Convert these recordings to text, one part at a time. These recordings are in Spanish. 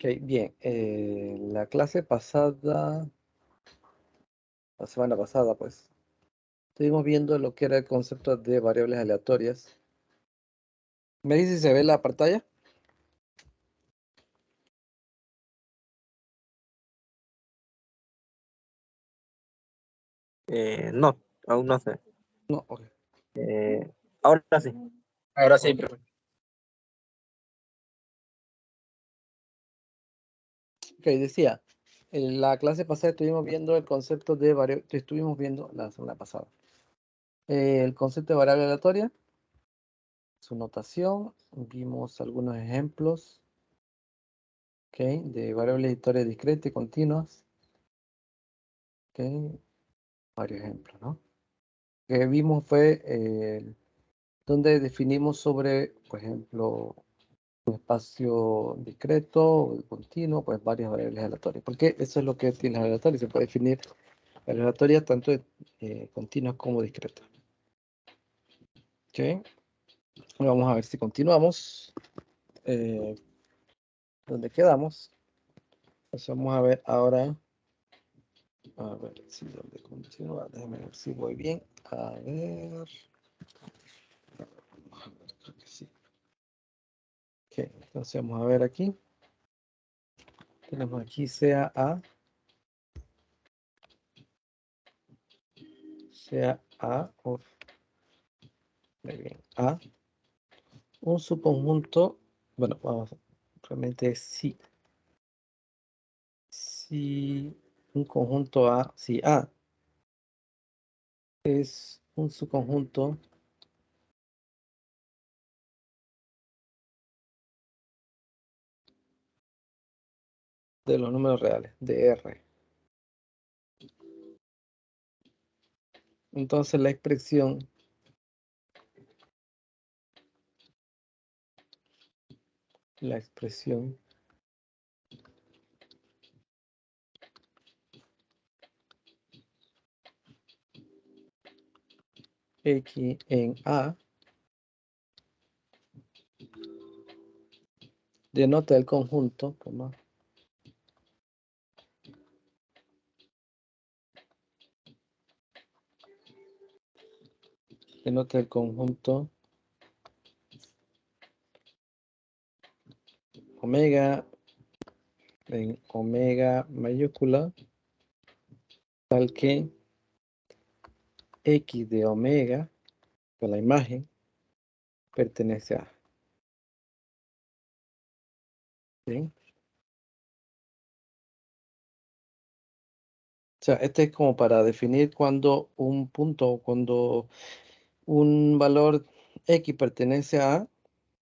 Ok, bien. La clase pasada, la semana pasada, pues, estuvimos viendo lo que era el concepto de variables aleatorias. ¿Me dice si se ve la pantalla? No, aún no sé. No, ok. Ahora sí. Ahora sí, Ok. Ok, decía, en la clase pasada estuvimos viendo el concepto de variables, estuvimos viendo la semana pasada. El concepto de variable aleatoria, su notación, vimos algunos ejemplos, ok, de variables aleatorias discretas y continuas. Ok, varios ejemplos, ¿no? Lo que vimos fue donde definimos sobre, por ejemplo, un espacio discreto o continuo, pues varias variables aleatorias. Porque eso es lo que tiene las aleatorias. Se puede definir variables aleatorias tanto continuas como discretas. Ok. Vamos a ver si continuamos. ¿Dónde quedamos? Pues vamos a ver ahora. A ver si dónde continúa. Déjame ver si voy bien. A ver. Vamos a ver, creo que sí. Ok, entonces vamos a ver aquí. Tenemos aquí sea A. Sea A o muy bien, A. Un subconjunto. Bueno, vamos. Realmente es sí. Si un conjunto A. Si A es un subconjunto de los números reales, de R. Entonces la expresión X en A denota el conjunto, denota el conjunto omega en omega mayúscula, tal que X de omega, con la imagen, pertenece a. ¿Sí? O sea, este es como para definir cuando un punto, cuando un valor X pertenece a,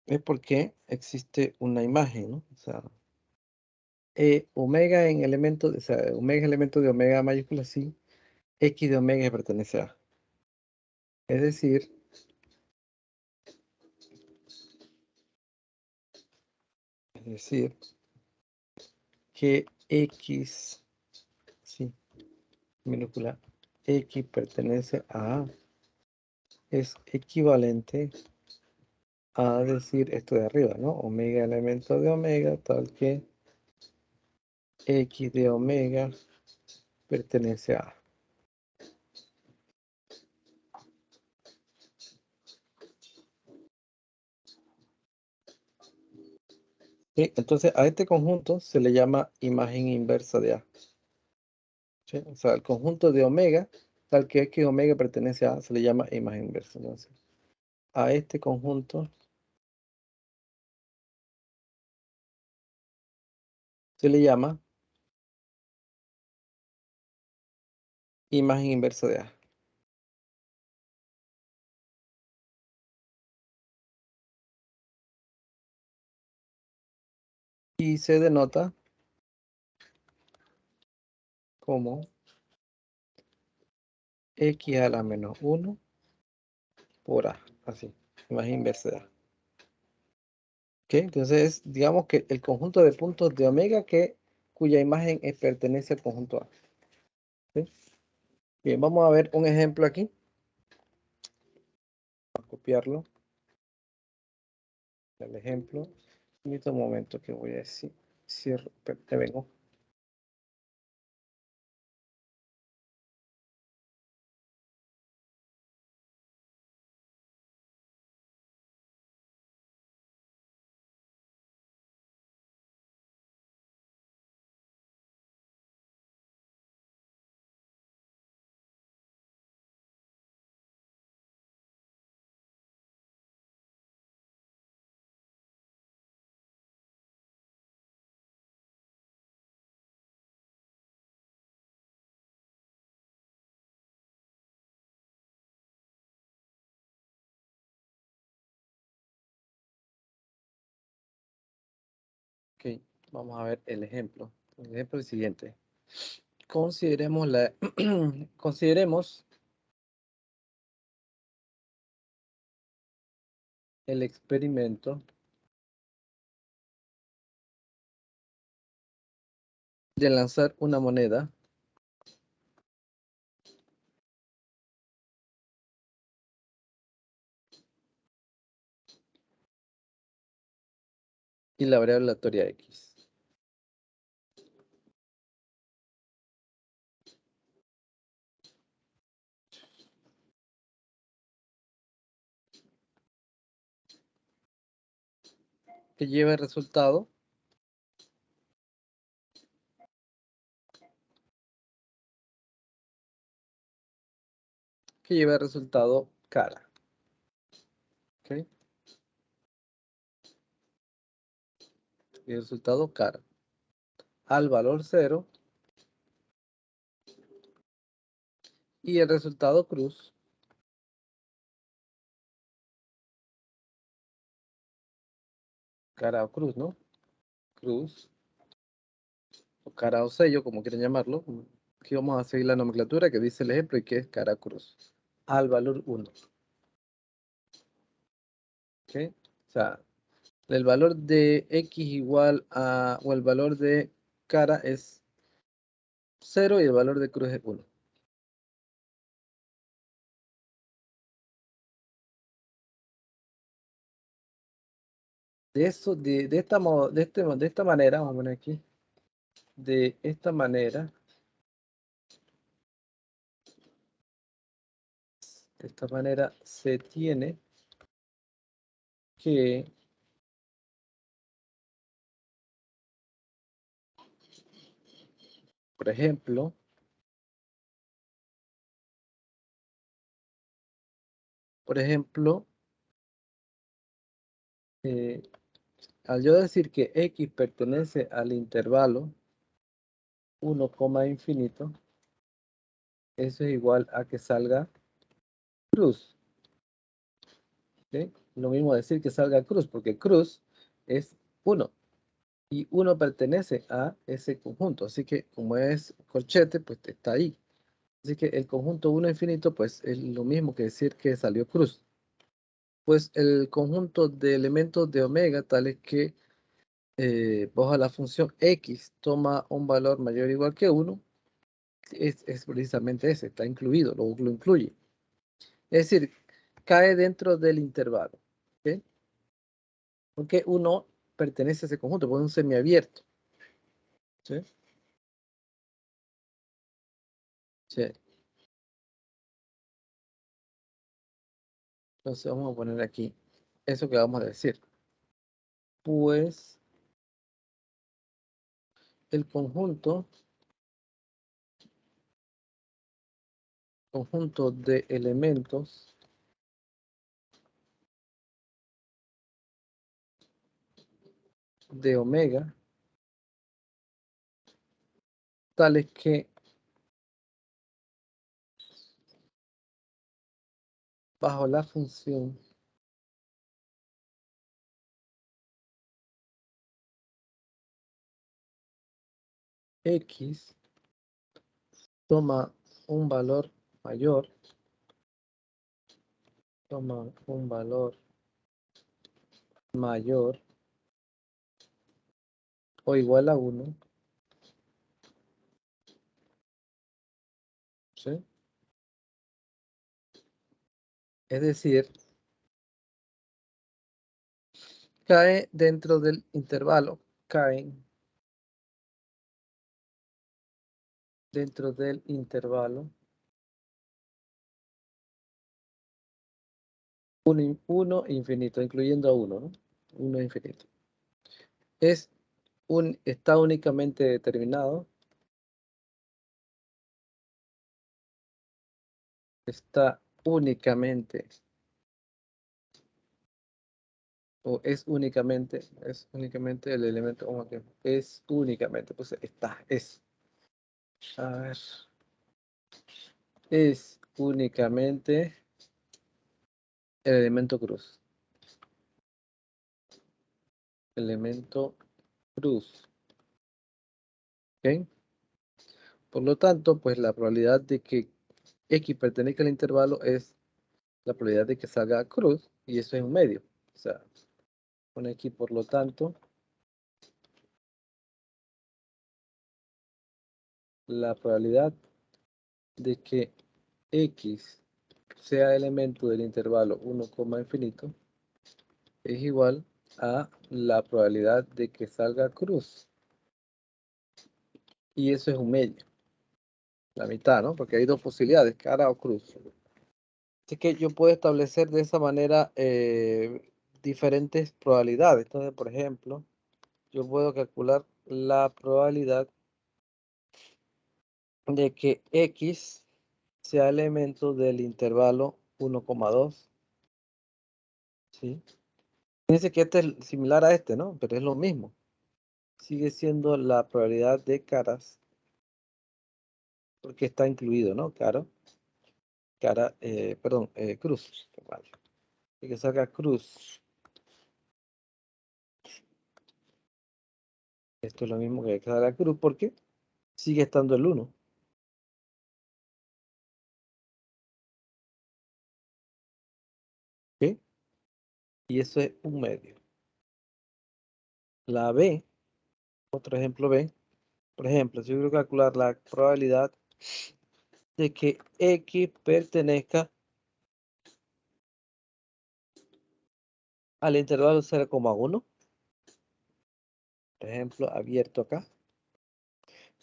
es porque existe una imagen, ¿no? O sea, omega en elemento, o sea, omega es elemento de omega mayúscula, sí, X de omega pertenece a. Es decir, que X, sí, minúscula, X pertenece a, es equivalente a decir esto de arriba, ¿no? Omega elemento de omega, tal que X de omega pertenece a. ¿Sí? Entonces a este conjunto se le llama imagen inversa de A. ¿Sí? O sea, el conjunto de omega, tal que X de omega pertenece a, se le llama imagen inversa. Entonces, a este conjunto se le llama imagen inversa de A. Y se denota como X a la menos 1 por A. Así, imagen inversa de A. ¿Ok? Entonces, digamos que el conjunto de puntos de omega cuya imagen pertenece al conjunto A. ¿Sí? Bien, vamos a ver un ejemplo aquí. Vamos a copiarlo. El ejemplo. Un momento que voy a decir. Cierro, te vengo. Ok, vamos a ver el ejemplo. El ejemplo es el siguiente. Consideremos consideremos el experimento de lanzar una moneda y la variable aleatoria X. Que lleva el resultado cara. ¿Ok? Y el resultado cara. Al valor 0 y el resultado cruz. Cara o cruz, ¿no? Cruz. O cara o sello, como quieran llamarlo. Aquí vamos a seguir la nomenclatura que dice el ejemplo y que es cara cruz. Al valor 1. ¿Ok? O sea, el valor de X igual a, o el valor de cara es 0 y el valor de cruz es 1. De esta manera, vamos a poner aquí, de esta manera, se tiene que por ejemplo, eh, al yo decir que X pertenece al intervalo 1, infinito, eso es igual a que salga cruz. ¿Sí? Lo mismo decir que salga cruz, porque cruz es 1 y 1 pertenece a ese conjunto. Así que como es corchete, pues está ahí. Así que el conjunto 1 infinito, pues es lo mismo que decir que salió cruz. Pues el conjunto de elementos de omega, tales que bajo la función X toma un valor mayor o igual que 1, es precisamente ese, está incluido, lo incluye. Es decir, cae dentro del intervalo. ¿Ok? Porque 1 pertenece a ese conjunto, porque es un semiabierto. ¿Sí? Sí. Entonces vamos a poner aquí eso que vamos a decir. Pues el conjunto de elementos de omega, tales que bajo la función X toma un valor mayor, toma un valor mayor o igual a 1, ¿sí? Es decir, cae dentro del intervalo, caen dentro del intervalo 1 infinito, incluyendo a 1, ¿no? 1 infinito. Está únicamente determinado. Está únicamente, o es únicamente el elemento homogéneo. Es únicamente, pues a ver, es únicamente el elemento cruz. Elemento cruz. ¿Ok? Por lo tanto, pues la probabilidad de que X pertenezca al intervalo es la probabilidad de que salga cruz, y eso es un medio. O sea, pone aquí, por lo tanto, la probabilidad de que X sea elemento del intervalo 1, infinito es igual a la probabilidad de que salga cruz. Y eso es un medio, la mitad, ¿no? Porque hay dos posibilidades, cara o cruz. Así que yo puedo establecer de esa manera diferentes probabilidades. Entonces, por ejemplo, yo puedo calcular la probabilidad de que X sea elemento del intervalo 1,2. ¿Sí? Fíjense que este es similar a este, ¿no? Pero es lo mismo. Sigue siendo la probabilidad de caras, porque está incluido, ¿no? Cruz. Vale. Y que salga cruz. Esto es lo mismo que salga cruz, porque sigue estando el 1. ¿Ok? Y eso es un medio. La B, otro ejemplo B. Por ejemplo, si yo quiero calcular la probabilidad de que X pertenezca al intervalo 0,1, por ejemplo, abierto acá,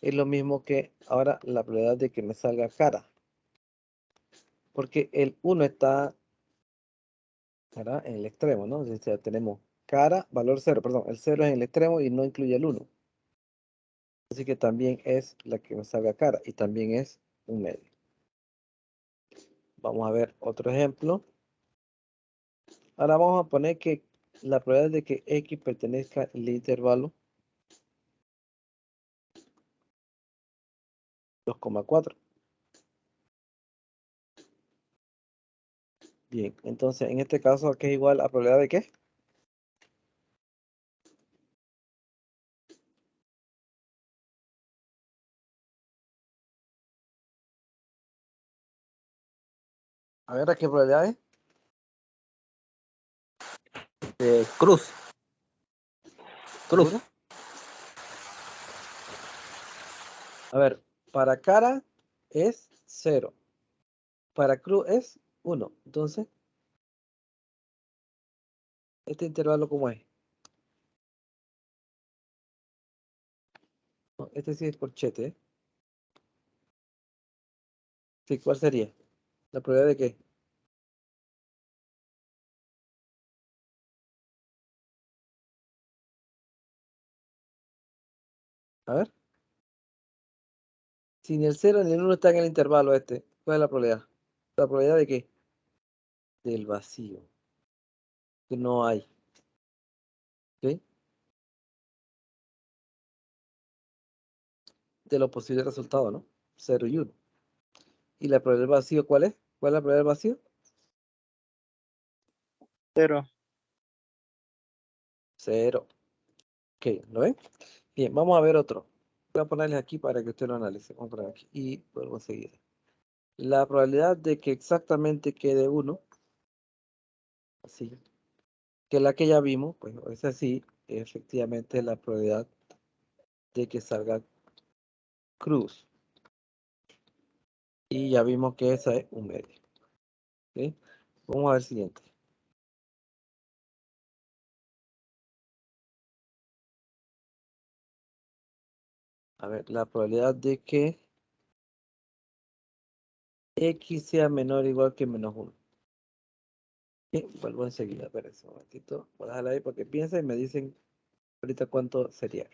es lo mismo que ahora la probabilidad de que me salga cara, porque el 1 está, ¿verdad?, en el extremo, ¿no? O sea, tenemos cara, valor 0, perdón, el 0 es en el extremo y no incluye el 1. Así que también es la que me salga cara y también es un medio. Vamos a ver otro ejemplo. Ahora vamos a poner que la probabilidad de que X pertenezca al intervalo 2,4. Bien, entonces en este caso, ¿qué es igual a probabilidad de qué? A ver, ¿a qué probabilidad es? Cruz. Cruz. ¿Seguro? A ver, para cara es 0. Para cruz es 1. Entonces, ¿este intervalo cómo es? No, este sí es corchete, ¿eh? Sí, ¿cuál sería? ¿La probabilidad de qué? A ver. Si ni el 0 ni el 1 están en el intervalo este, ¿cuál es la probabilidad? ¿La probabilidad de qué? Del vacío. Que no hay. ¿Ok? De los posibles resultados, ¿no? 0 y 1. ¿Y la probabilidad del vacío cuál es? ¿Cuál es la probabilidad del vacío? 0. 0. Ok, ¿lo ven? Bien, vamos a ver otro. Voy a ponerles aquí para que usted lo analice. Vamos a poner aquí y vuelvo a seguir. La probabilidad de que exactamente quede 1, así, que la que ya vimos, pues es así, efectivamente la probabilidad de que salga cruz. Y ya vimos que esa es un medio. ¿Ok? Vamos a ver el siguiente. A ver, la probabilidad de que X sea menor o igual que menos 1. Y vuelvo enseguida, espera un momentito. Voy a dejarla ahí porque piensa y me dicen ahorita cuánto sería.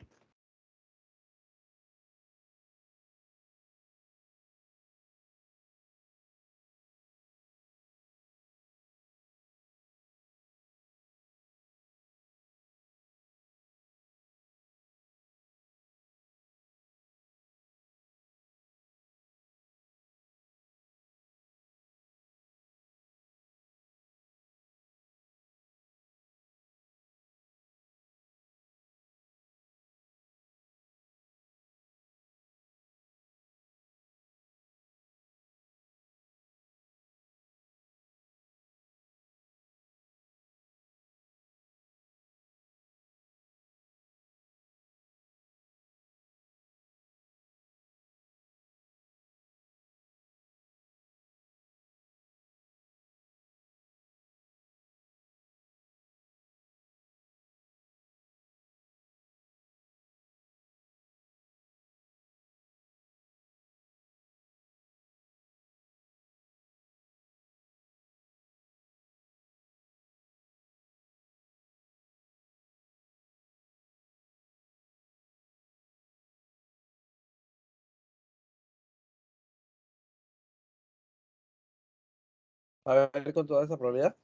A ver con toda esa probabilidad.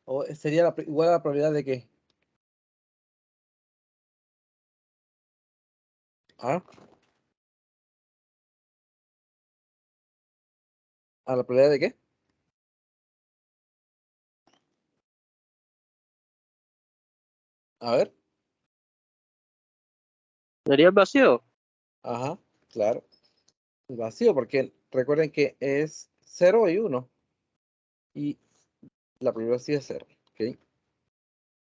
¿O sería igual a la probabilidad de qué? ¿Ah? ¿A la probabilidad de qué? A ver. ¿Sería el vacío? Ajá, claro. El vacío, porque recuerden que es 0 y 1. Y la probabilidad sí es 0. ¿Ok?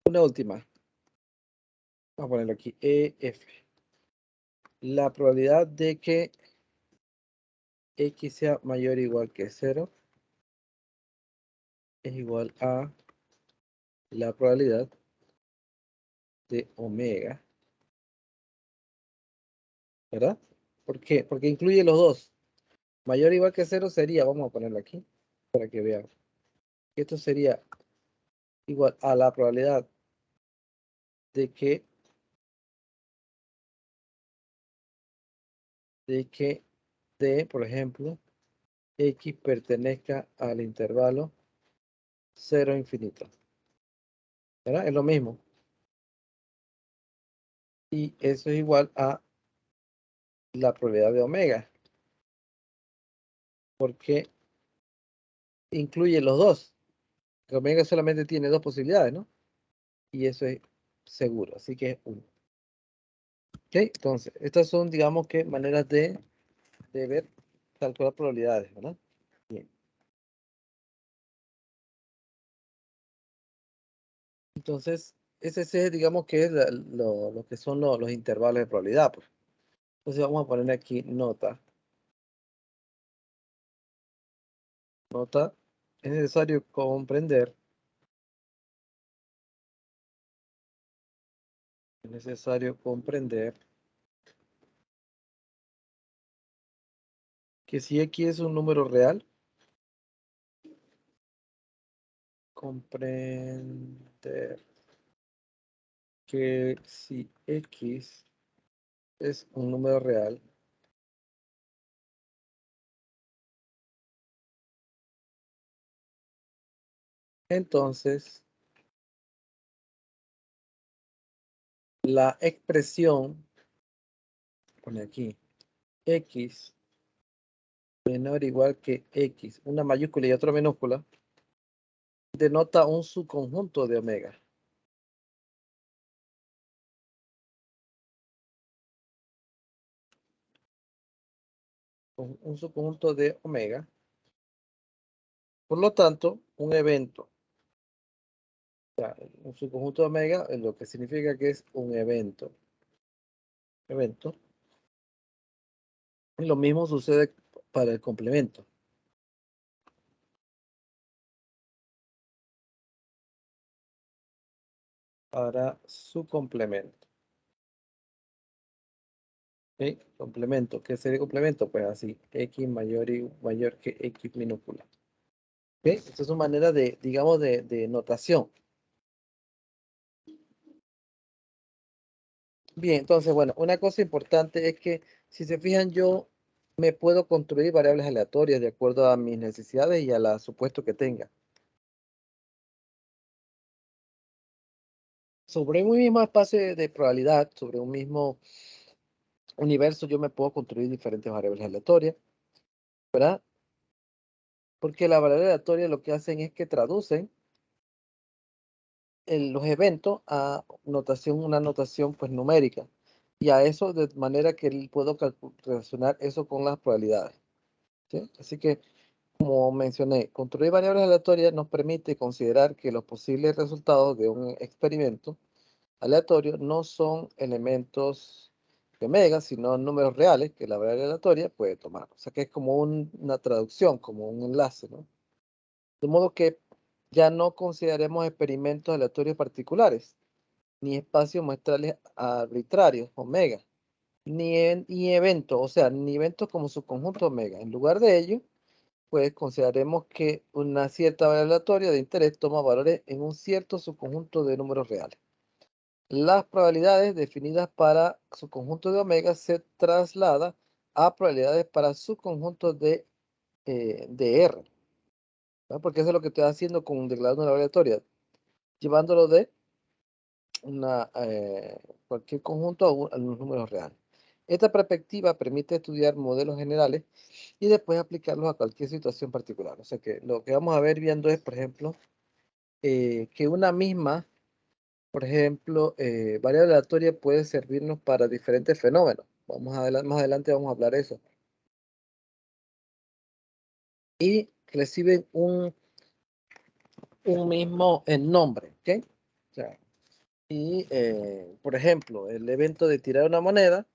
Una última. Vamos a ponerlo aquí. EF. La probabilidad de que X sea mayor o igual que 0 es igual a la probabilidad de omega. ¿Verdad? ¿Por qué? Porque incluye los dos. Mayor o igual que 0 sería, vamos a ponerlo aquí para que vean. Esto sería igual a la probabilidad de que por ejemplo, X pertenezca al intervalo 0 infinito. ¿Verdad? Es lo mismo. Y eso es igual a la probabilidad de omega. Porque incluye los dos. Omega solamente tiene dos posibilidades, ¿no? Y eso es seguro. Así que es 1. ¿Ok? Entonces, estas son, digamos que, maneras de ver, calcular probabilidades, ¿verdad? Bien. Entonces, ese es, digamos que es lo que son los intervalos de probabilidad, pues. Entonces vamos a poner aquí nota. Nota, es necesario comprender, es necesario comprender que si X es un número real, comprender que si X es un número real, entonces la expresión, pone aquí, X menor o igual que X, una mayúscula y otra minúscula, denota un subconjunto de omega. Un subconjunto de omega. Por lo tanto, un evento, o sea, un subconjunto de omega, lo que significa que es un evento. Evento. Y lo mismo sucede para el complemento. Para su complemento. ¿Ok? Complemento. ¿Qué sería complemento? Pues así, x mayor que x minúscula. ¿Ok? Esta es una manera de, digamos, de notación. Bien, entonces, bueno, una cosa importante es que, si se fijan, yo me puedo construir variables aleatorias de acuerdo a mis necesidades y a la supuesto que tenga. Sobre un mismo espacio de probabilidad, sobre un mismo universo, yo me puedo construir diferentes variables aleatorias, ¿verdad? Porque las variables aleatorias lo que hacen es que traducen los eventos a notación, una notación pues numérica. Y a eso de manera que puedo relacionar eso con las probabilidades. ¿Sí? Así que, como mencioné, construir variables aleatorias nos permite considerar que los posibles resultados de un experimento aleatorio no son elementos de omega, sino números reales que la variable aleatoria puede tomar. O sea que es como una traducción, como un enlace, ¿no? De modo que ya no consideremos experimentos aleatorios particulares, ni espacios muestrales arbitrarios, omega, ni eventos, o sea, ni eventos como su conjunto omega. En lugar de ello, pues consideraremos que una cierta variable aleatoria de interés toma valores en un cierto subconjunto de números reales. Las probabilidades definidas para su conjunto de omega se traslada a probabilidades para su conjunto de R, ¿no? Porque eso es lo que estoy haciendo con declarando una variable aleatoria, llevándolo de cualquier conjunto a los números reales. Esta perspectiva permite estudiar modelos generales y después aplicarlos a cualquier situación particular. O sea que lo que vamos a ver viendo es, por ejemplo, que una misma, por ejemplo, variable aleatoria puede servirnos para diferentes fenómenos. Más adelante vamos a hablar de eso. Y reciben un mismo nombre, ¿ok? O sea, y, por ejemplo, el evento de tirar una moneda,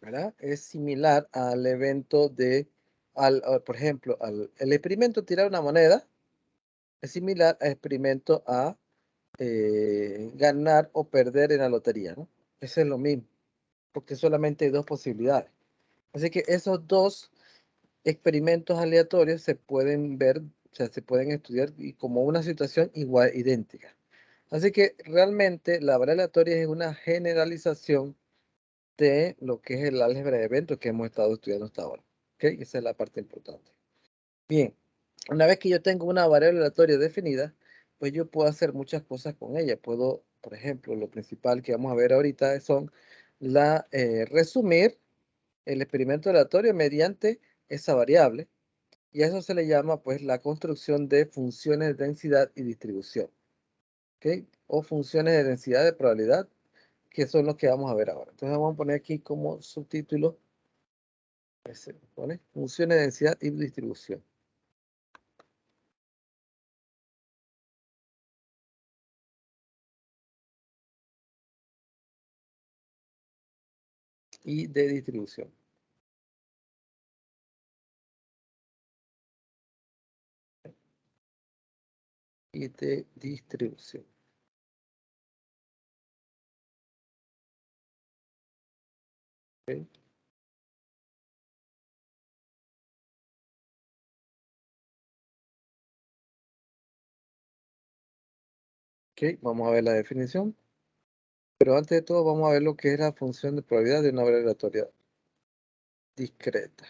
¿verdad? Es similar al evento de, por ejemplo, el experimento de tirar una moneda es similar al experimento a ganar o perder en la lotería, ¿no? Eso es lo mismo, porque solamente hay dos posibilidades. Así que esos dos experimentos aleatorios se pueden ver, o sea, se pueden estudiar y como una situación igual, idéntica. Así que realmente la variable aleatoria es una generalización de lo que es el álgebra de eventos que hemos estado estudiando hasta ahora. ¿Ok? Esa es la parte importante. Bien, una vez que yo tengo una variable aleatoria definida, pues yo puedo hacer muchas cosas con ella. Puedo, por ejemplo, lo principal que vamos a ver ahorita son resumir el experimento aleatorio mediante esa variable. Y a eso se le llama pues la construcción de funciones de densidad y distribución. ¿Ok? O funciones de densidad de probabilidad, que son los que vamos a ver ahora. Entonces vamos a poner aquí como subtítulo, se pone funciones de densidad y distribución. Y de distribución. Y de distribución. ¿Ok? Ok, vamos a ver la definición. Pero antes de todo vamos a ver lo que es la función de probabilidad de una variable aleatoria discreta.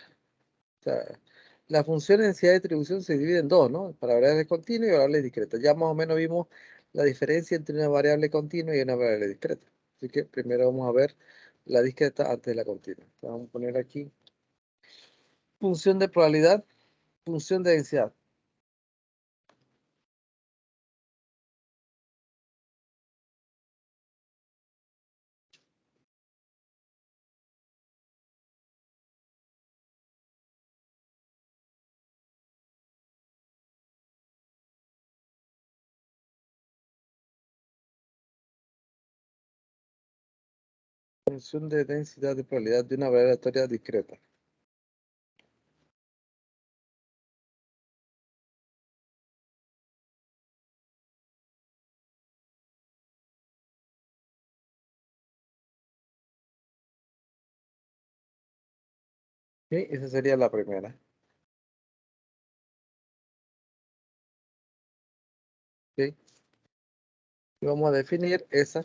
O sea, la función de densidad de distribución se divide en dos, ¿no? Para variables continuas y variables discretas. Ya más o menos vimos la diferencia entre una variable continua y una variable discreta. Así que primero vamos a ver la discreta antes de la continua. Entonces vamos a poner aquí función de probabilidad, función de densidad. Función de densidad de probabilidad de una variable aleatoria discreta. Esa sería la primera. ¿Ok? Y vamos a definir esa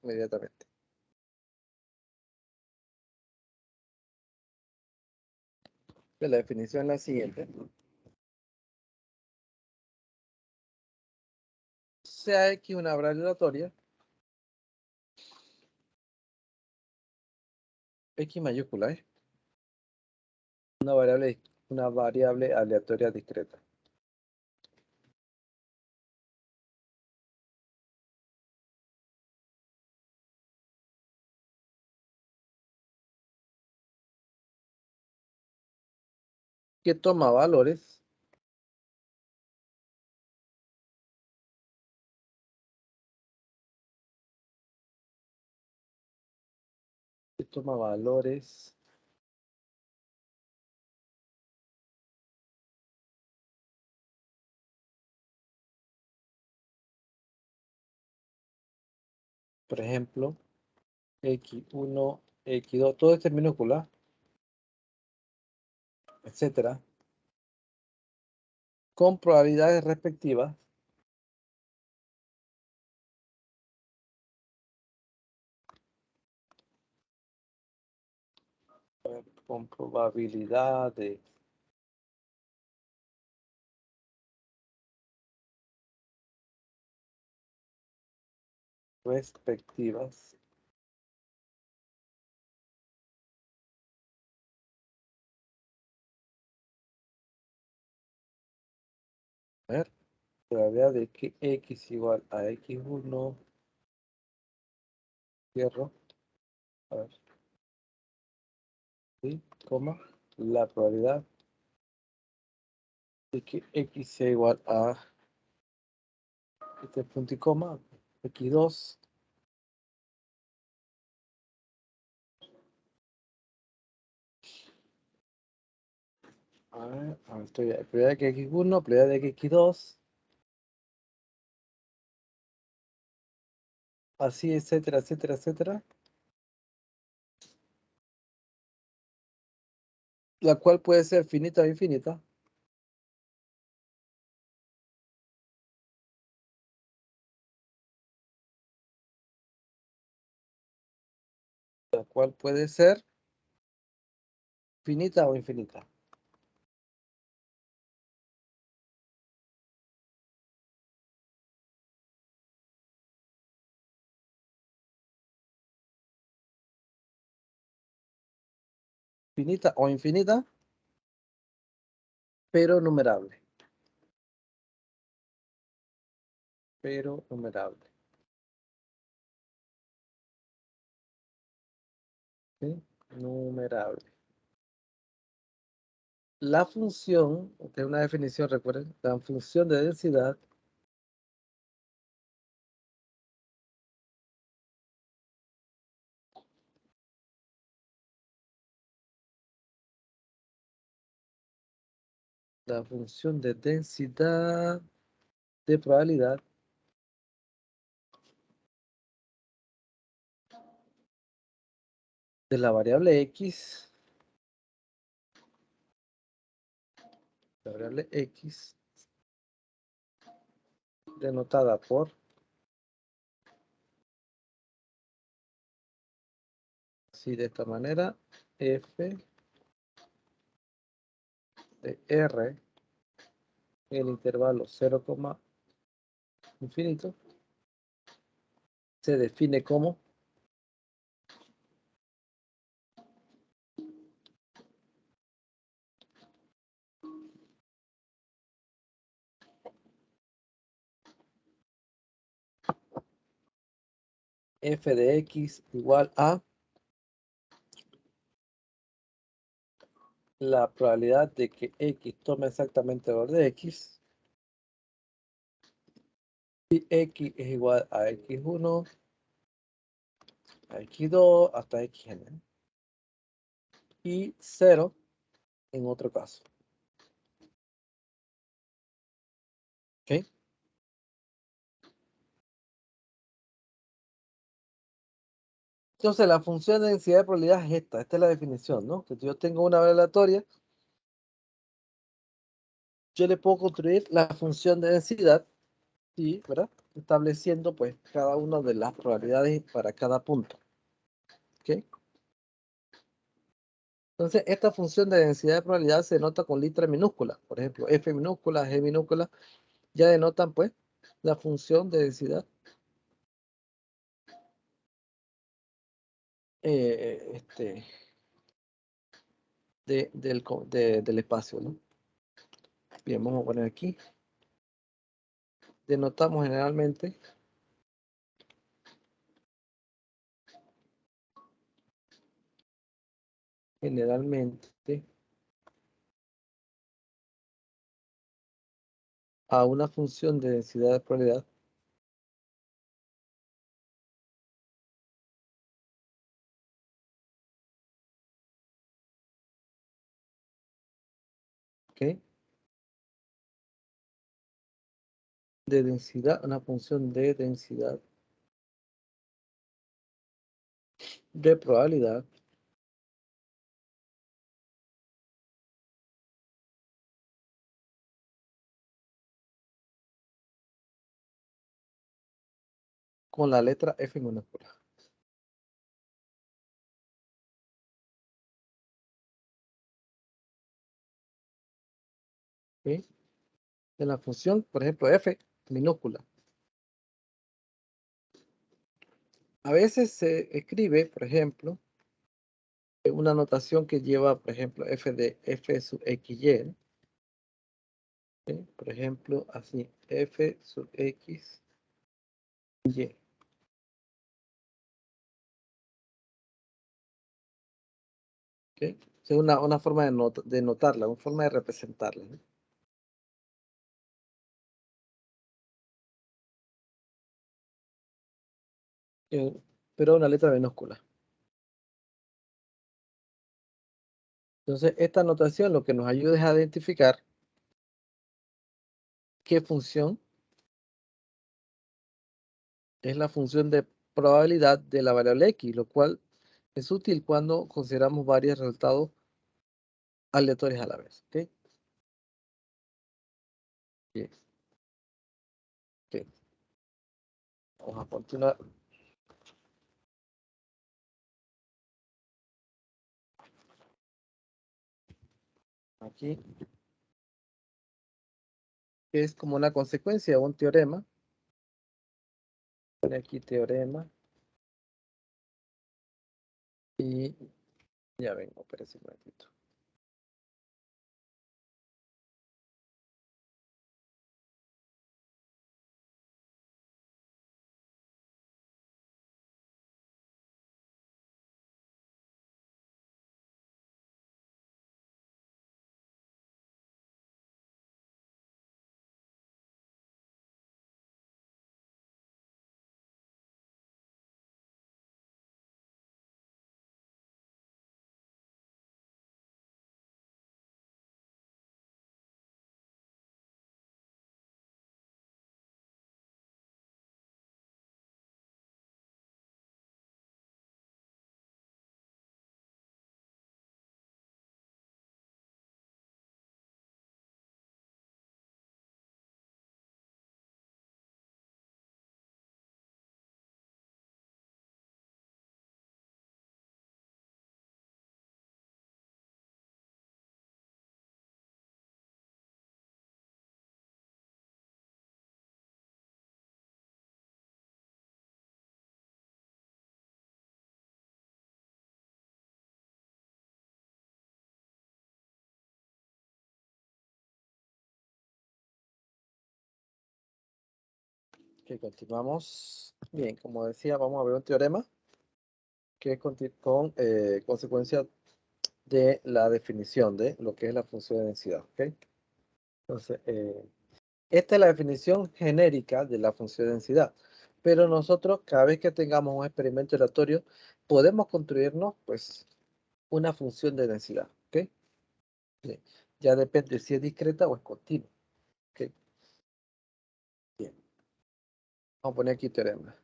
inmediatamente. La definición es la siguiente. Sea X una variable aleatoria, X mayúscula, una variable aleatoria discreta. Que toma valores por ejemplo, X1, X2, todo esto en minúscula, etcétera, con probabilidades respectivas con probabilidades respectivas a ver, probabilidad de que X igual a X1, cierro, a ver, ¿sí? Coma, la probabilidad de que X sea igual a este punto y coma, X2, a ver, probabilidad de que X1, probabilidad de que X2, así, etcétera, etcétera, etcétera, la cual puede ser finita o infinita, la cual puede ser finita o infinita. Finita o infinita, pero numerable. Pero numerable. ¿Sí? Numerable. La función, de una definición, recuerden, la función de densidad la función de densidad de probabilidad de la variable X, la variable X denotada por así de esta manera, F de R en el intervalo 0, infinito se define como F de X igual a la probabilidad de que X tome exactamente el valor de X y X es igual a X1, a X2 hasta Xn y 0 en otro caso. ¿Ok? Entonces, la función de densidad de probabilidad es esta. Esta es la definición, ¿no? Que yo tengo una variable aleatoria. Yo le puedo construir la función de densidad, ¿sí? ¿Verdad? Estableciendo, pues, cada una de las probabilidades para cada punto. ¿Ok? Entonces, esta función de densidad de probabilidad se denota con letra minúscula. Por ejemplo, F minúscula, G minúscula, ya denotan, pues, la función de densidad del espacio, ¿no? Bien, vamos a poner aquí. Denotamos generalmente a una función de densidad de probabilidad ¿ok? De densidad, una función de densidad de probabilidad con la letra F minúscula. ¿Ok? De la función, por ejemplo, F minúscula. A veces se escribe, por ejemplo, una notación que lleva, por ejemplo, F de F sub XY. ¿Ok? Por ejemplo, así, F sub X, Y. ¿Ok? Es una forma de notarla, una forma de representarla, ¿no? Eh, pero una letra minúscula. Entonces, esta notación lo que nos ayuda es a identificar qué función es la función de probabilidad de la variable X, lo cual es útil cuando consideramos varios resultados aleatorios a la vez. ¿Ok? Bien, ok. Vamos a continuar aquí, que es como una consecuencia de un teorema. Pone aquí teorema y ya vengo, espérense un momentito. Que continuamos. Bien, como decía, vamos a ver un teorema que es con consecuencia de la definición de lo que es la función de densidad. ¿Ok? Entonces, esta es la definición genérica de la función de densidad. Pero nosotros, cada vez que tengamos un experimento aleatorio, podemos construirnos, pues, una función de densidad. ¿Ok? Bien. Ya depende si es discreta o es continua. ¿Ok? Bien. Vamos a poner aquí teorema.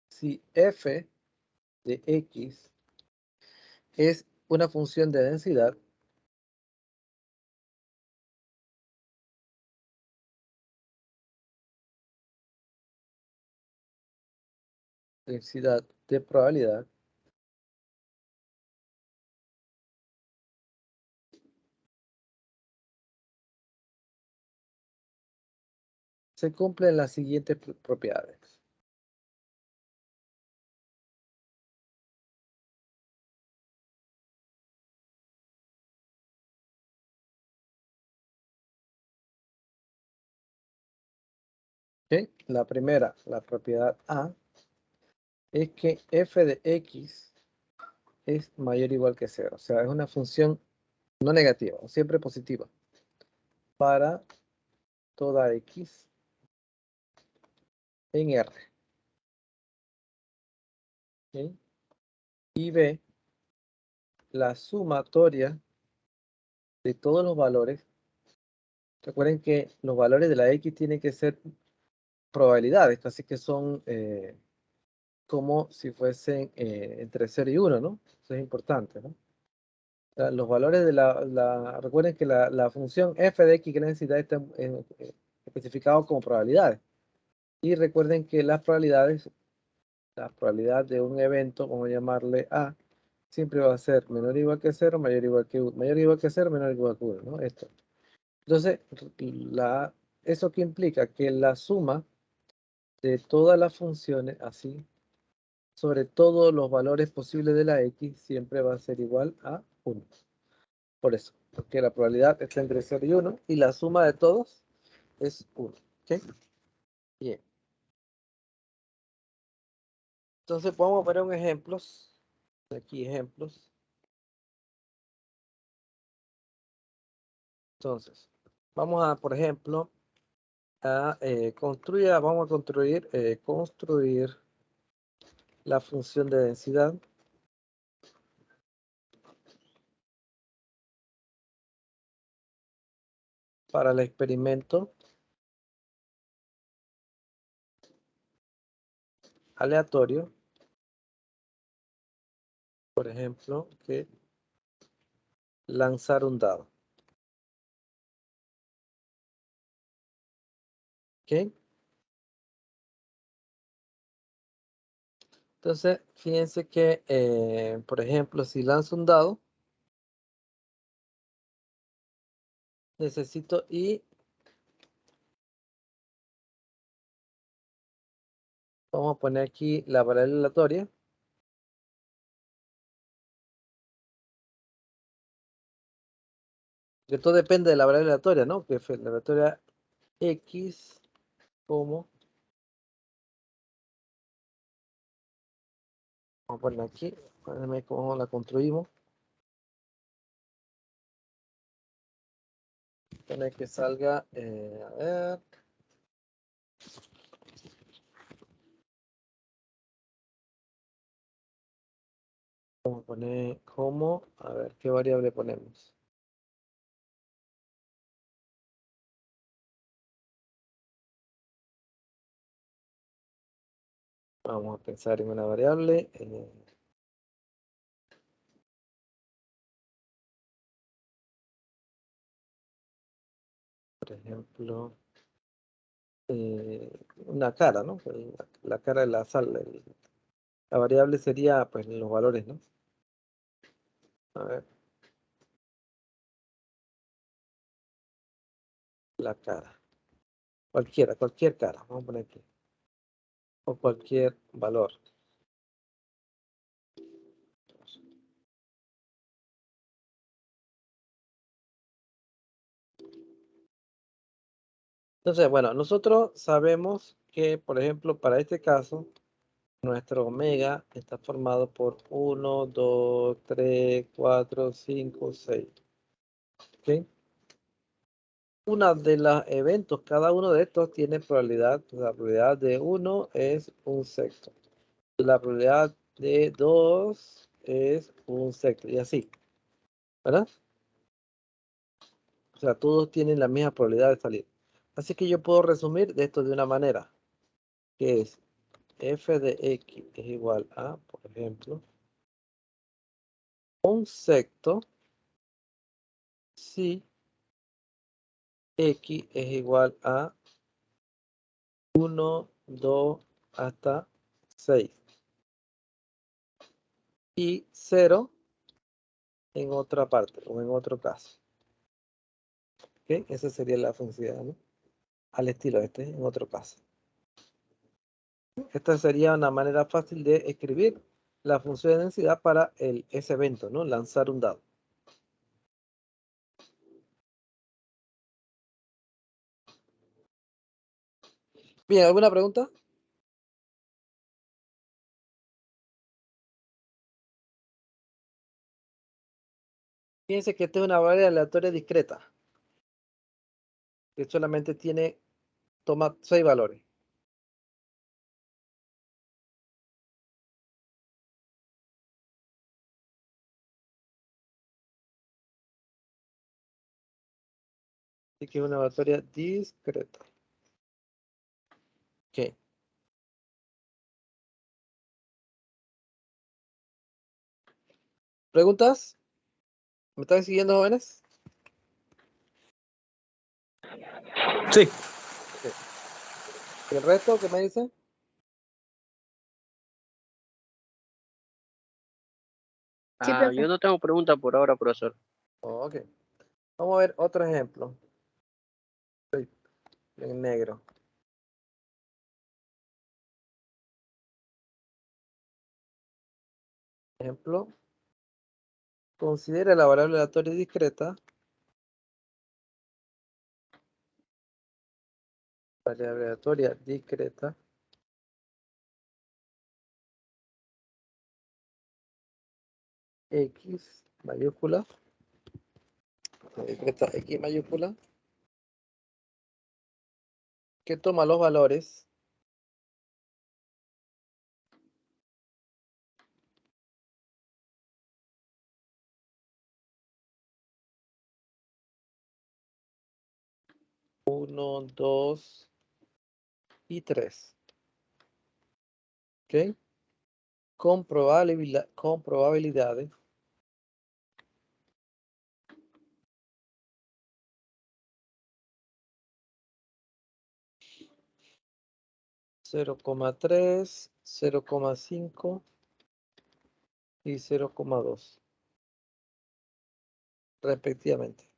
Si f de X es una función de densidad, de probabilidad, se cumplen las siguientes propiedades. ¿Ok? La primera, la propiedad A, es que f de X es mayor o igual que 0. O sea, es una función no negativa, siempre positiva, para toda X en R. ¿Ok? Y B, la sumatoria de todos los valores. Recuerden que los valores de la X tienen que ser probabilidades, así que son como si fuesen entre 0 y 1, ¿no? Eso es importante, ¿no? O sea, los valores de recuerden que la función f de x, que es la densidad, está especificado como probabilidades. Y recuerden que las probabilidades, la probabilidad de un evento, vamos a llamarle A, siempre va a ser menor o igual que 0, mayor o igual que 1, mayor o igual que 0, menor o igual que 1, ¿no? Esto. Entonces, ¿eso qué implica? Que la suma de todas las funciones, así, sobre todos los valores posibles de la X, siempre va a ser igual a 1. Por eso, porque la probabilidad está entre 0 y 1, y la suma de todos es 1. ¿Ok? Bien. Entonces, podemos poner un ejemplos. Aquí ejemplos. Entonces, vamos a, por ejemplo, vamos a construir la función de densidad para el experimento aleatorio, por ejemplo, que lanzar un dado. ¿Ok? Entonces, fíjense que, por ejemplo, si lanzo un dado, necesito vamos a poner aquí la variable aleatoria. Que todo depende de la variable aleatoria, ¿no? Que fue la aleatoria X como, vamos a poner aquí, déjame cómo la construimos. Poner que salga, a ver. Vamos a poner como, a ver, ¿qué variable ponemos? Vamos a pensar en una variable. Por ejemplo, una cara, ¿no? La cara de la sal. La variable sería, pues, los valores, ¿no? A ver, la cara. Cualquier cara, vamos a poner aquí. O cualquier valor. Entonces, bueno, nosotros sabemos que, por ejemplo, para este caso, nuestro omega está formado por 1, 2, 3, 4, 5, 6. ¿Ok? Una de los eventos, cada uno de estos tiene probabilidad. La probabilidad de 1 es un sexto. La probabilidad de 2 es un sexto. Y así, ¿verdad? O sea, todos tienen la misma probabilidad de salir. Así que yo puedo resumir de esto de una manera, que es f de x es igual a, por ejemplo, un sexto si x es igual a 1, 2 hasta 6 y 0 en otra parte o en otro caso. ¿Ok? Esa sería la función, ¿no? Al estilo este, en otro caso. Esta sería una manera fácil de escribir la función de densidad para ese evento, ¿no? Lanzar un dado. Bien, ¿alguna pregunta? Fíjense que esta es una variable aleatoria discreta, que solamente toma 6 valores. Así que es una aleatoria discreta. Ok. ¿Preguntas? ¿Me están siguiendo, jóvenes? Sí. Okay. ¿Y el resto qué me dicen? Sí, profe. Yo no tengo pregunta por ahora, profesor. Ok. Vamos a ver otro ejemplo. En negro. Ejemplo. Considera la variable aleatoria discreta. Variable aleatoria discreta. X mayúscula. Discreta X mayúscula. Que toma los valores 1, 2 y 3. ¿Ok? Con probabilidades cero coma tres, 0,5 y 0,2 respectivamente.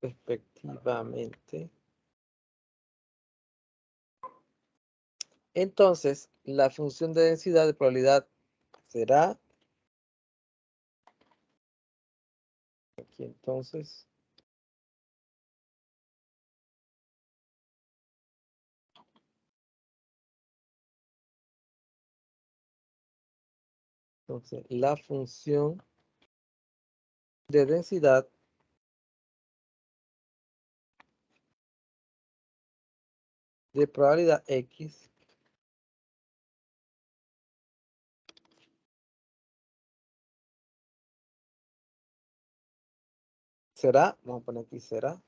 Respectivamente. Entonces, la función de densidad de probabilidad será aquí entonces la función de densidad de probabilidad X será, vamos a poner aquí será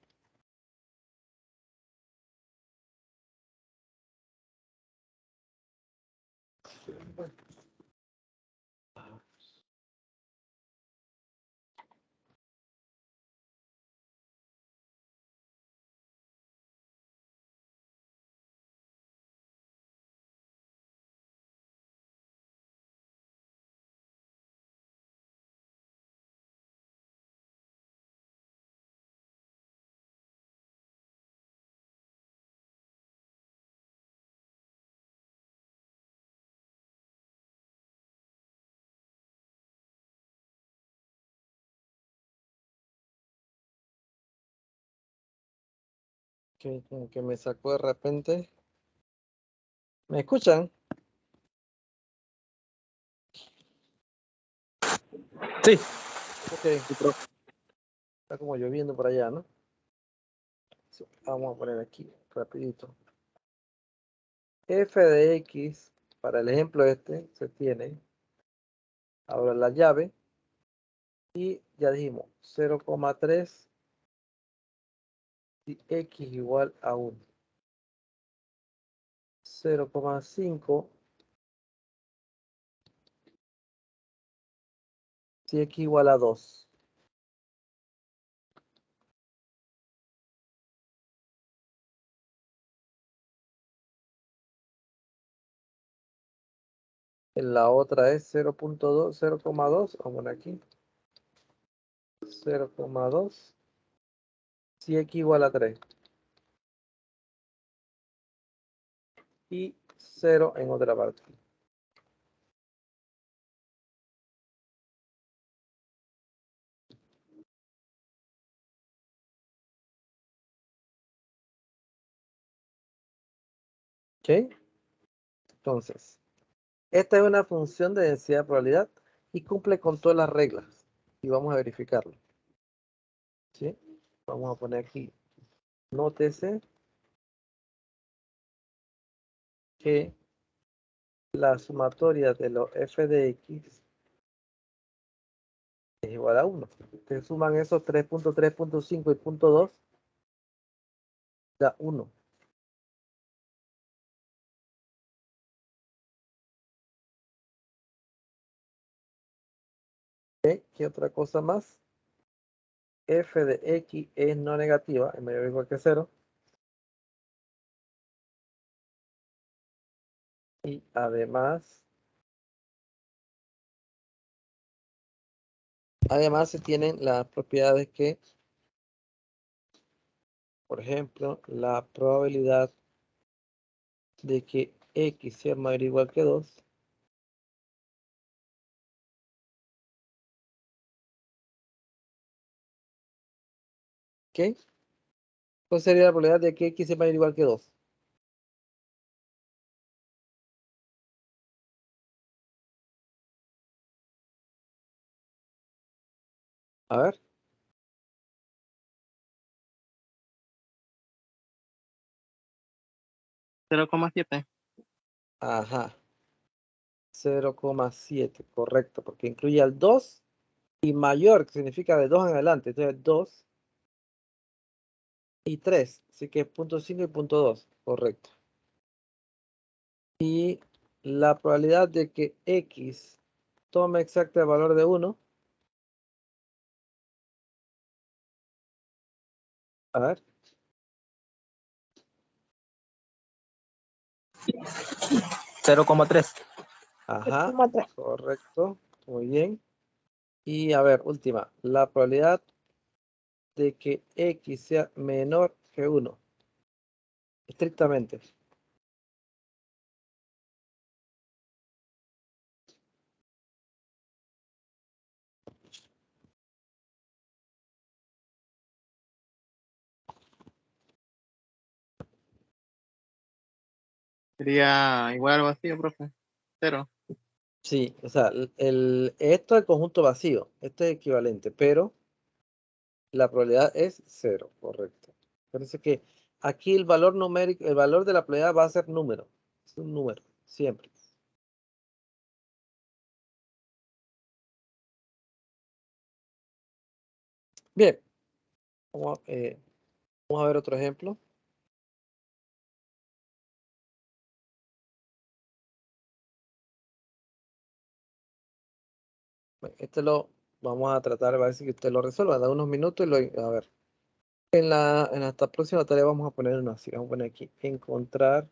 como que me sacó de repente. ¿Me escuchan? Sí. Ok. Está como lloviendo por allá, ¿no? Sí, vamos a poner aquí rapidito. F de X, para el ejemplo este, se tiene. Ahora la llave Y ya dijimos 0,3 si x igual a 1. 0,5 si x igual a 2. La otra es 0,2, 0,2, vamos aquí. 0,2 si x igual a 3. Y 0 en otra parte. ¿Ok? Entonces, esta es una función de densidad de probabilidad y cumple con todas las reglas. Y vamos a verificarlo. ¿Sí? Vamos a poner aquí. Nótese que la sumatoria de los f de x es igual a 1. Ustedes suman esos 3.3.5 y punto 2, da 1. ¿Ok? ¿Qué otra cosa más? F de x es no negativa, es mayor o igual que 0. Y además se tienen las propiedades que, por ejemplo, la probabilidad de que x sea mayor o igual que 2 ¿ok? ¿Cuál sería la probabilidad de que x sea mayor o igual que 2? A ver. 0,7. Ajá. 0,7, correcto, porque incluye al 2 y mayor, que significa de 2 en adelante. Entonces 2 y 3, así que 0,5 y 0,2, correcto. Y la probabilidad de que x tome exacto el valor de 1, a ver, 0,3. ajá, 0,3. correcto, muy bien. Y a ver, última, la probabilidad de que x sea menor que 1, estrictamente. Sería igual al vacío, profe. 0. Sí, o sea, esto es el conjunto vacío, este es equivalente, pero la probabilidad es 0, correcto. Parece que aquí el valor numérico, el valor de la probabilidad va a ser número, es un número, siempre. Bien, vamos a ver otro ejemplo. Este lo vamos a tratar, va a decir que usted lo resuelva, da unos minutos y a ver. En esta próxima tarea vamos a poner una así, vamos a poner aquí, encontrar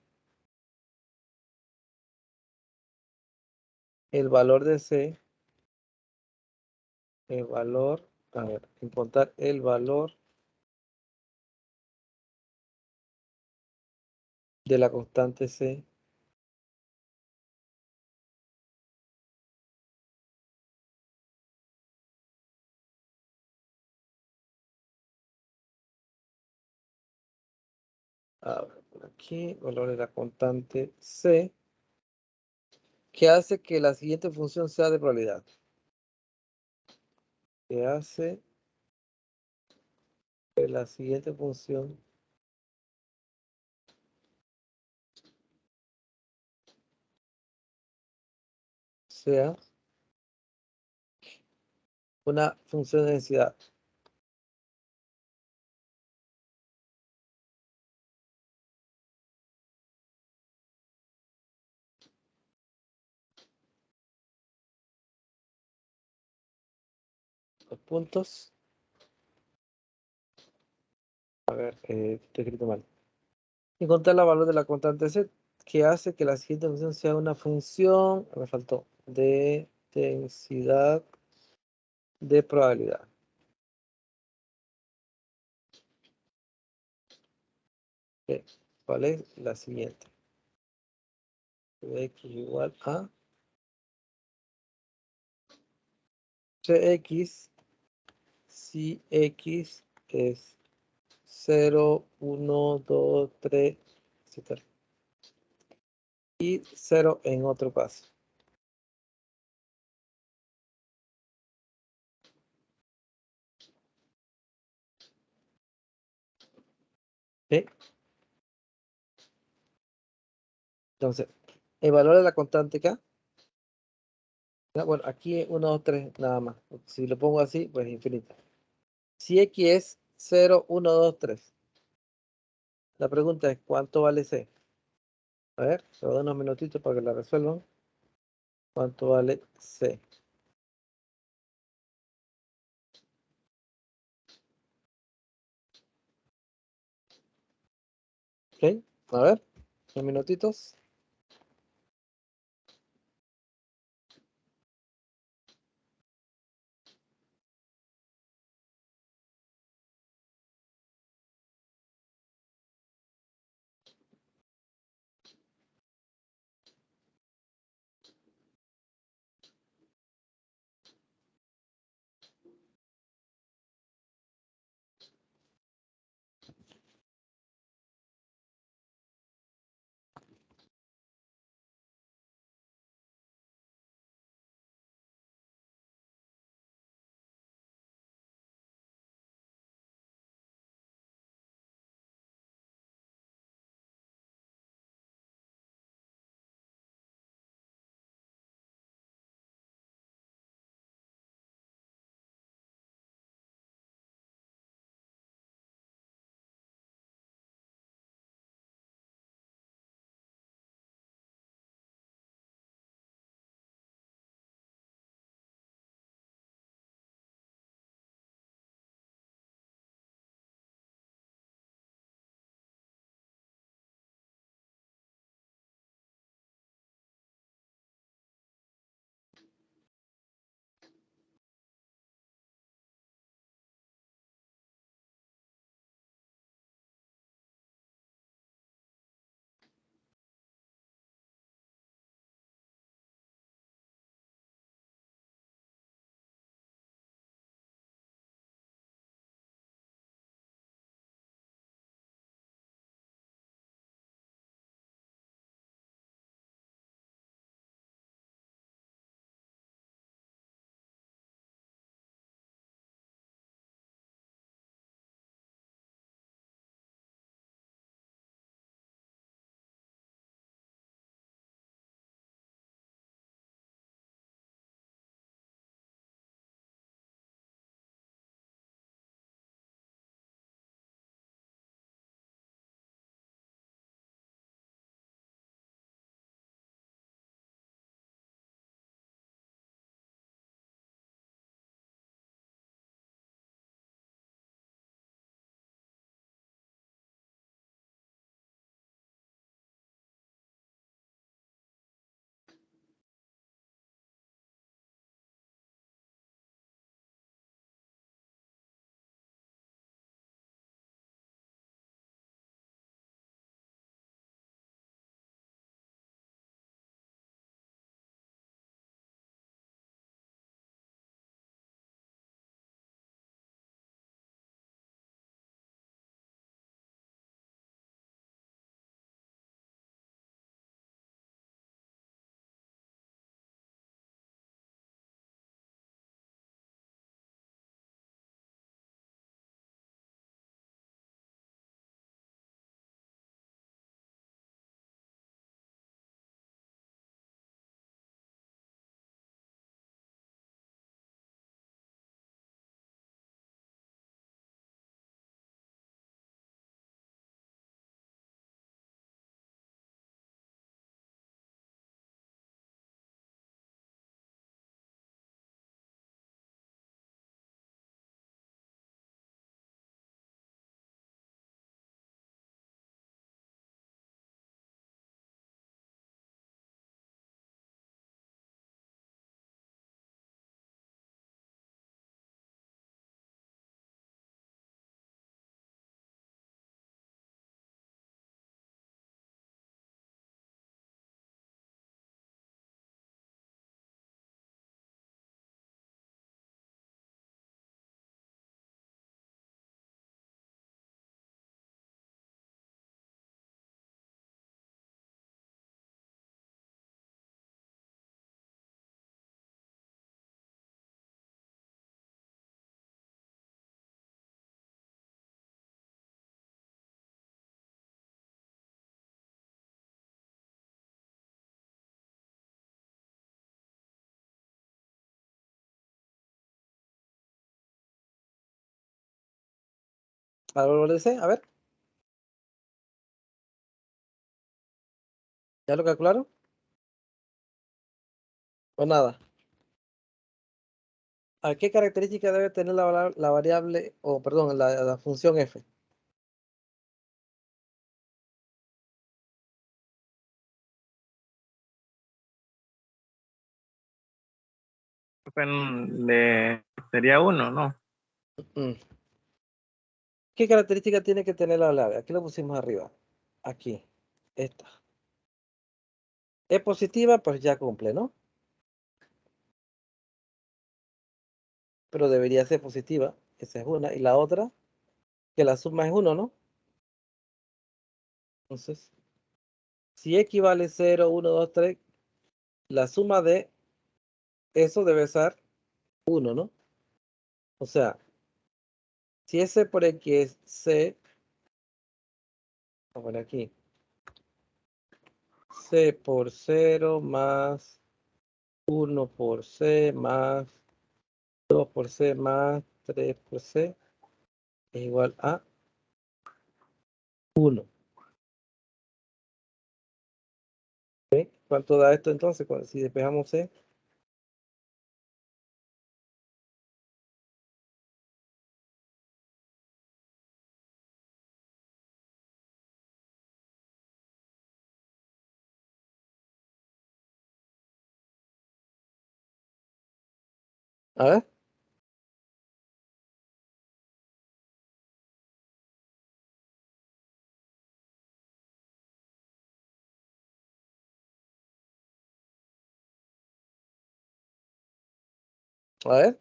el valor de C, el valor, a ver, encontrar el valor de la constante C a ver, por aquí, valor de la constante C, que hace que la siguiente función sea de probabilidad. Que hace que la siguiente función sea una función de densidad. Los puntos. A ver, estoy escrito mal. Encontrar la valor de la constante Z que hace que la siguiente función sea una función, me faltó, de densidad de probabilidad. Ok, ¿cuál es la siguiente? X igual a Cx si X es 0, 1, 2, 3, etc. Y 0 en otro caso. ¿Ok? Entonces, el valor de la constante K. Ya, bueno, aquí es 1, 2, 3 nada más. Si lo pongo así, pues infinita. Si X es 0, 1, 2, 3. La pregunta es, ¿cuánto vale C? A ver, te doy unos minutitos para que la resuelvan. ¿Cuánto vale C? ¿Ok? A ver, unos minutitos. ¿Valor de C? A ver. ¿Ya lo calcularon? ¿O nada? ¿A qué característica debe tener la variable, o perdón, la función f? Sería 1, ¿no? Mm. ¿Qué característica tiene que tener la variable? Aquí lo pusimos arriba. Aquí. Esta. ¿Es positiva? Pues ya cumple, ¿no? Pero debería ser positiva. Esa es una. Y la otra, que la suma es 1, ¿no? Entonces, si x vale 0, 1, 2, 3, la suma de eso debe ser 1, ¿no? O sea, si S por X es C, vamos a poner aquí, C por 0 más 1 por C más 2 por C más 3 por C es igual a 1. ¿Ok? ¿Cuánto da esto entonces si despejamos C? A ver, a ver.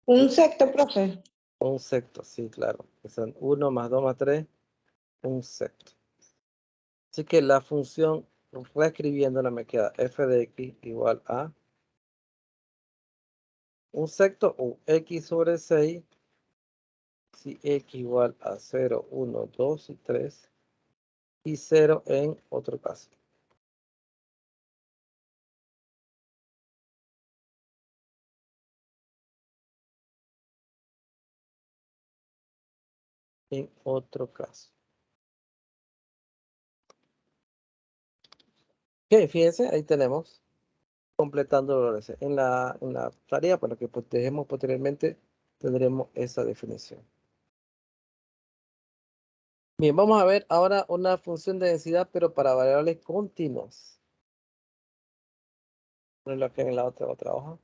Un sexto, profe. Un sexto, sí, claro. Que son 1 más 2 más 3, un sexto. Así que la función, reescribiéndola, me queda f de x igual a un sexto o x sobre 6, si x igual a 0, 1, 2 y 3, y 0 en otro caso. En otro caso. Ok, fíjense, ahí tenemos completando los en la tarea para que dejemos posteriormente, tendremos esa definición. Bien, vamos a ver ahora una función de densidad, pero para variables continuas. Ponerlo aquí en la otra hoja.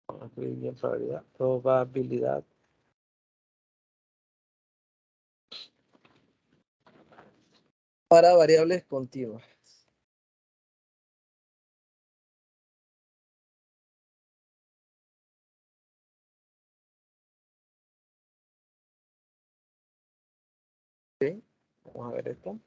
Vamos a escribir bien probabilidad para variables continuas. ¿Sí? Vamos a ver esto.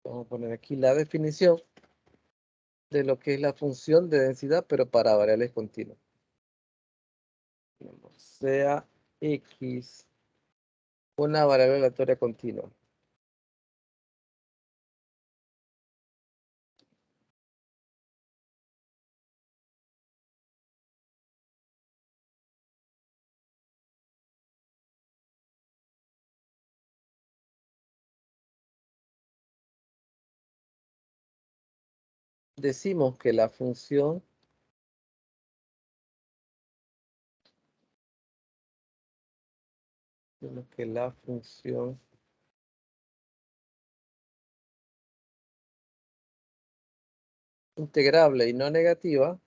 Vamos a poner aquí la definición de lo que es la función de densidad, pero para variables continuas. Sea X una variable aleatoria continua. Decimos que la función integrable y no negativa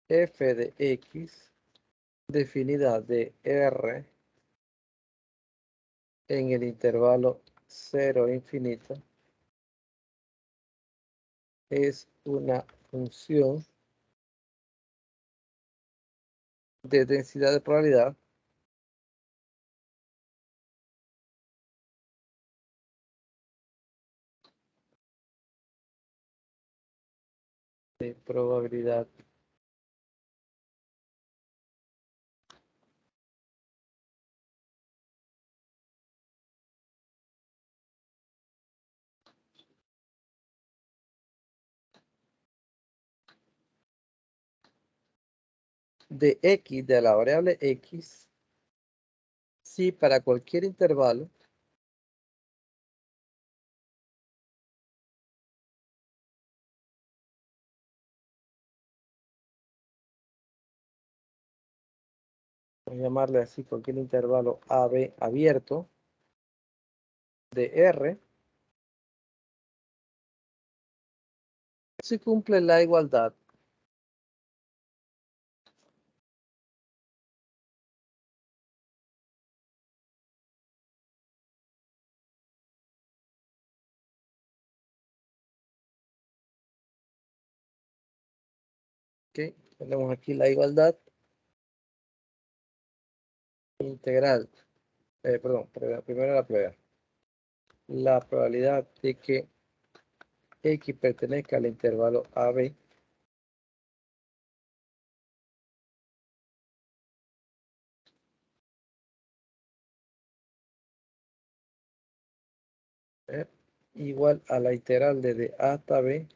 f de x definida de R en el intervalo 0 e infinito es una función de densidad de probabilidad de probabilidad de x de la variable x si para cualquier intervalo vamos a llamarle así, cualquier intervalo AB abierto de R, si cumple la igualdad que tenemos aquí la igualdad integral, perdón, primero la probabilidad. La probabilidad de que X pertenezca al intervalo AB igual a la integral desde A hasta B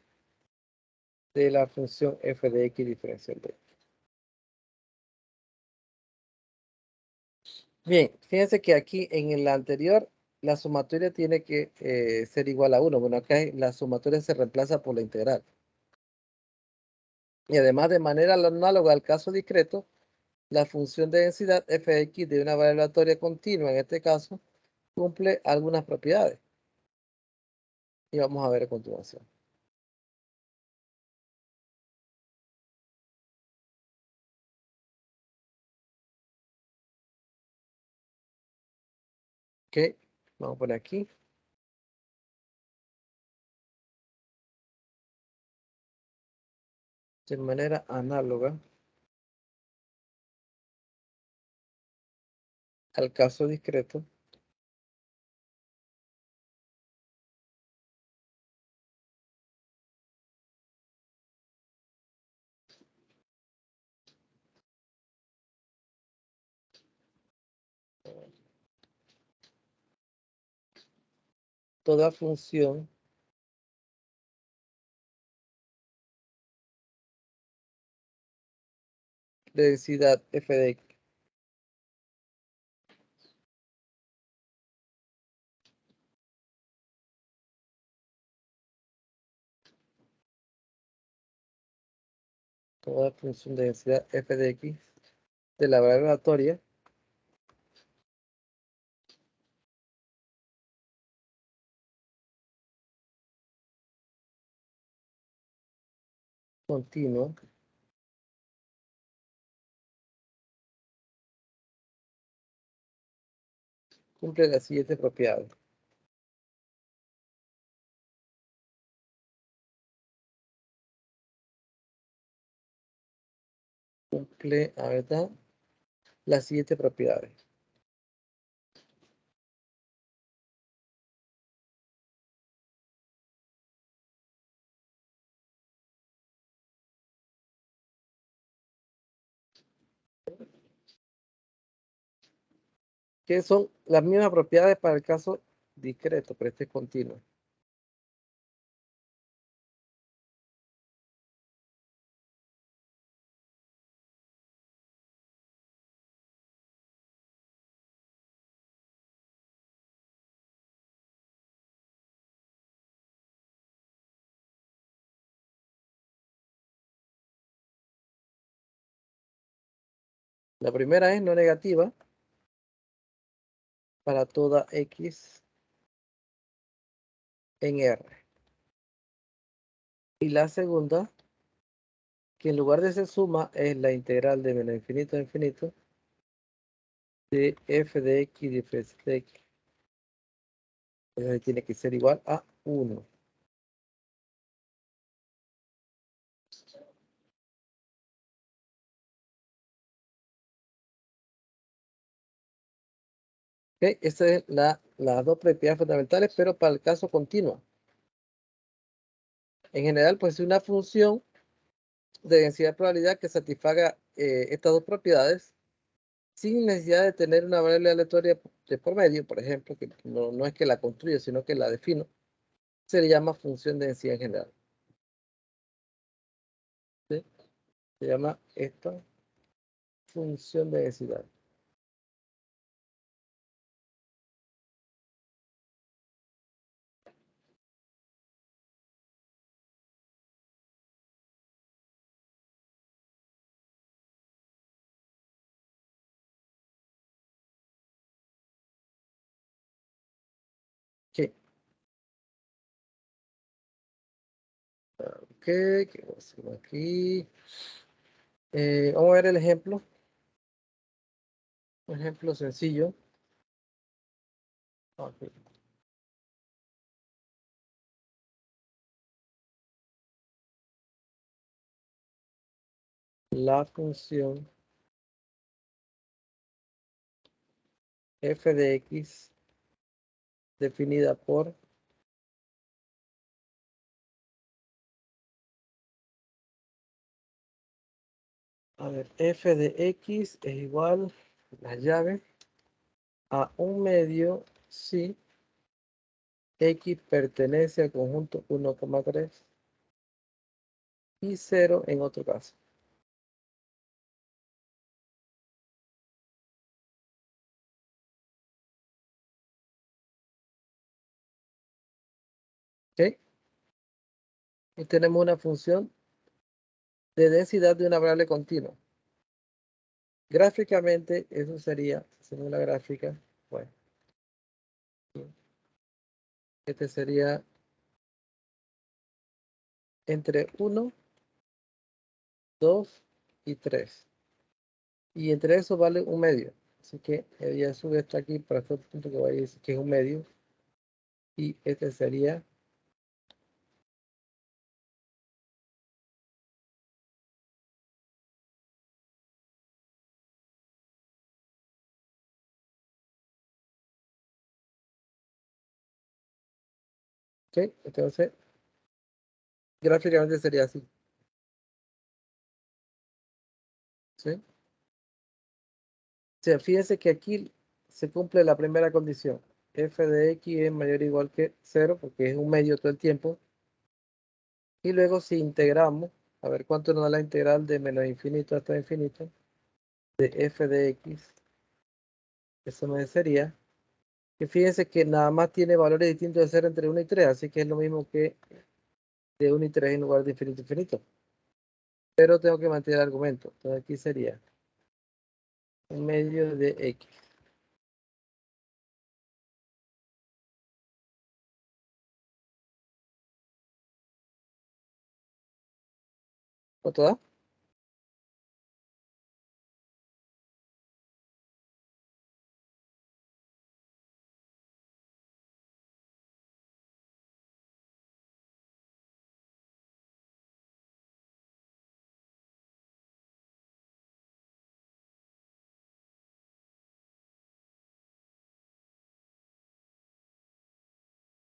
de la función f de x diferencial de x. Bien, fíjense que aquí en el anterior la sumatoria tiene que ser igual a 1. Bueno, acá la sumatoria se reemplaza por la integral. Y además, de manera análoga al caso discreto, la función de densidad f de x de una variable aleatoria continua, en este caso, cumple algunas propiedades. Y vamos a ver a continuación. Ok, vamos a poner aquí. De manera análoga al caso discreto, toda función de densidad f de x toda función de densidad f de x de la variable aleatoria continua cumple las siguientes propiedades. Cumple, a ver, las siguientes propiedades. Que son las mismas propiedades para el caso discreto, pero este es continuo. La primera es no negativa para toda x en R. Y la segunda, que en lugar de ser suma, es la integral de menos infinito a infinito de f de x diferencial de x Tiene que ser igual a 1. Ok, estas es las dos propiedades fundamentales, pero para el caso continuo. En general, pues es una función de densidad de probabilidad que satisfaga estas dos propiedades sin necesidad de tener una variable aleatoria de por medio, por ejemplo, que no es que la construyo, sino que la defino. Se le llama función de densidad en general. ¿Sí? Se llama esta función de densidad. Ok. Ok, ¿qué hacemos aquí? Vamos a ver el ejemplo. Un ejemplo sencillo. Ok. La función f de x definida por f de x es igual la llave a 1/2 si x pertenece al conjunto 1,3 y 0 en otro caso. ¿Ok? Y tenemos una función de densidad de una variable continua. Gráficamente, eso sería, según la gráfica, bueno, este sería entre 1, 2 y 3. Y entre eso vale 1/2. Así que ella sube esto aquí para este punto que voy a decir que es 1/2. Y este sería ¿ok? Entonces, gráficamente sería así. ¿Sí? O sea, fíjense que aquí se cumple la primera condición. F de x es mayor o igual que 0 porque es 1/2 todo el tiempo. Y luego si integramos, a ver cuánto nos da la integral de menos infinito hasta infinito de f de x. Eso me sería que fíjense que nada más tiene valores distintos de 0 entre 1 y 3, así que es lo mismo que de 1 y 3 en lugar de infinito infinito. Pero tengo que mantener el argumento. Entonces aquí sería 1/2 de x. ¿Cuánto da?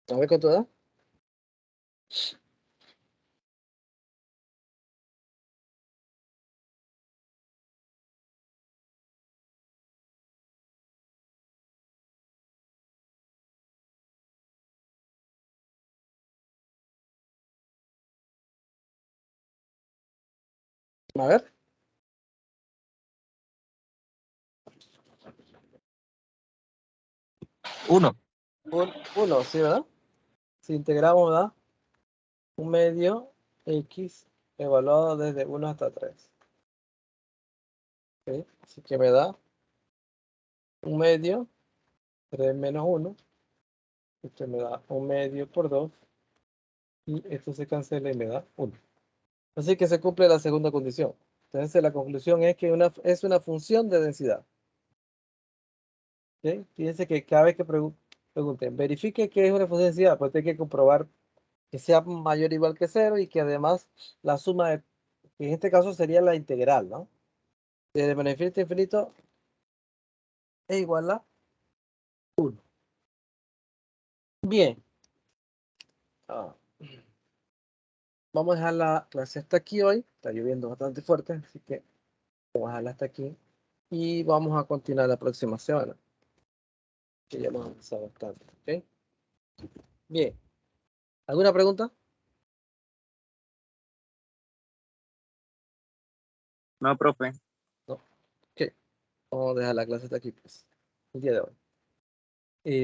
A ver cuánto da. A ver. 1. 1, ¿sí, verdad? Si integramos, da 1/2 x evaluado desde 1 hasta 3. ¿Ok? Así que me da 1/2, 3 menos 1. Esto me da 1/2 por 2. Y esto se cancela y me da 1. Así que se cumple la segunda condición. Entonces la conclusión es que es una función de densidad. ¿Ok? Fíjense que cada vez que pregunté, verifique que es una función de densidad, pues hay que comprobar que sea mayor o igual que 0 y que además la suma de, que en este caso sería la integral, ¿no? De beneficio infinito es igual a 1. Bien. Ah, vamos a dejar la clase hasta aquí hoy. Está lloviendo bastante fuerte, así que vamos a dejarla hasta aquí. Y vamos a continuar la próxima semana, que ya hemos avanzado bastante. ¿Ok? Bien. ¿Alguna pregunta? No, profe. No. Ok. Vamos a dejar la clase hasta aquí, pues, el día de hoy.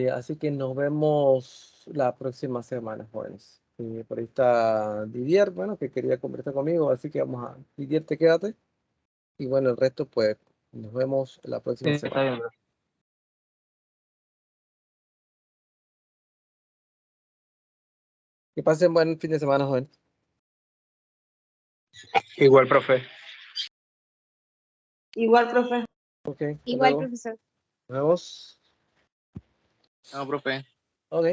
Así que nos vemos la próxima semana, jóvenes. Por ahí está Didier, bueno, que quería conversar conmigo, así que vamos a... Didier, te quédate. Y bueno, el resto, pues, nos vemos la Sí, próxima está semana. bien, profe. Que pasen buen fin de semana, jóvenes. Igual, profe. Igual, profe. Ok, hasta Igual, luego. profesor. Nos vemos. No, profe. Ok.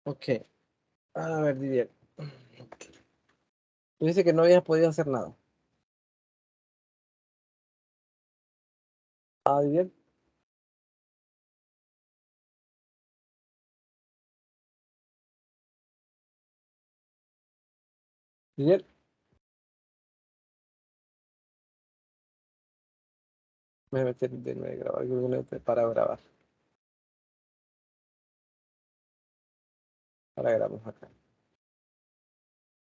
Ok. A ver, Didier. Tú dices que no habías podido hacer nada. Ah, Didier. Didier. Me voy a meter de nuevo a grabar. Creo que no te para grabar. Ahora grabamos acá.